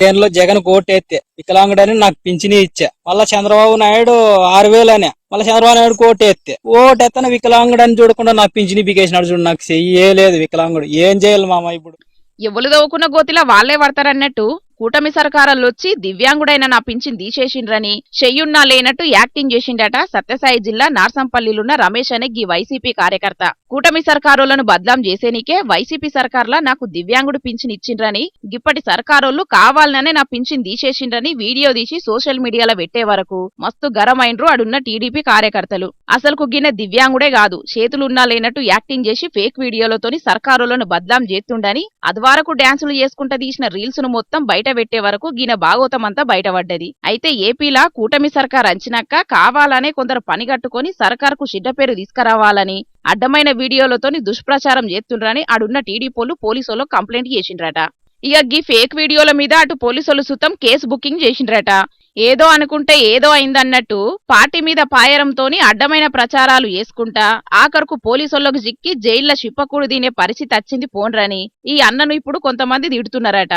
లో జగన్ కోటెత్తే వికలాంగుడని నాకు పింఛని ఇచ్చా. మళ్ళా చంద్రబాబు నాయుడు 6,000 అనే మళ్ళీ చంద్రబాబు నాయుడు ఓటెత్తన వికలాంగుడని చూడకుండా నాకు పింఛని బిగేసినాడు చూడు. నాకు చెయ్యలేదు వికలాంగుడు. ఏం చేయాలి మామ ఇప్పుడు? ఎవరు దవ్వుకున్న గోతిలా వాళ్లే పడతారన్నట్టు కూటమి సర్కారాలొచ్చి దివ్యాంగుడైన నా పింఛన్ తీసేసిండ్రని చెయ్యున్నా లేనట్టు యాక్టింగ్ చేసిండట సత్యసాయి జిల్లా నార్సంపల్లిలున్న రమేష్ అనే గీ వైసీపీ కార్యకర్త. కూటమి సర్కారోళ్లను బద్లాం చేసేనికే వైసీపీ సర్కార్లా నాకు దివ్యాంగుడు పింఛన్ ఇచ్చిండ్రని, గిప్పటి సర్కారోళ్లు కావాలనే నా పింఛన్ తీసేసిండ్రని వీడియో తీసి సోషల్ మీడియాలో పెట్టే వరకు మస్తు గరమైండ్రు అడున్న టీడీపీ కార్యకర్తలు. అసలుకు గిన్న దివ్యాంగుడే కాదు, చేతులున్నా లేనట్టు యాక్టింగ్ చేసి ఫేక్ వీడియోలతోని సర్కారోళ్లను బద్లాం చేస్తుండని అదివరకు డ్యాన్సులు చేసుకుంటా తీసిన రీల్స్ ను మొత్తం బయట పెట్టే వరకు గిన భాగవతమంతా బయటపడ్డది. అయితే ఏపీలా కూటమి సర్కార్ అంచినాక కావాలనే కొందరు పనిగట్టుకుని సర్కార్కు చెడ్డ పేరు తీసుకురావాలని అడ్డమైన వీడియోలతోని దుష్ప్రచారం చేస్తుండ్రని అడున్న టీడీపోలు పోలీసులు కంప్లైంట్ చేసిండ్రట. ఇక గీ ఫేక్ వీడియోల మీద అటు పోలీసులు సుతం కేసు బుకింగ్ చేసిండ్రట. ఏదో అనుకుంటే ఏదో అయిందన్నట్టు పార్టీ మీద పాయరంతోని అడ్డమైన ప్రచారాలు చేసుకుంటా ఆఖరుకు పోలీసులకు చిక్కి జైల్లో చిప్పకూడు తినే పరిస్థితి వచ్చింది పోన్రని ఈ అన్నను ఇప్పుడు కొంతమంది తిడుతున్నారట.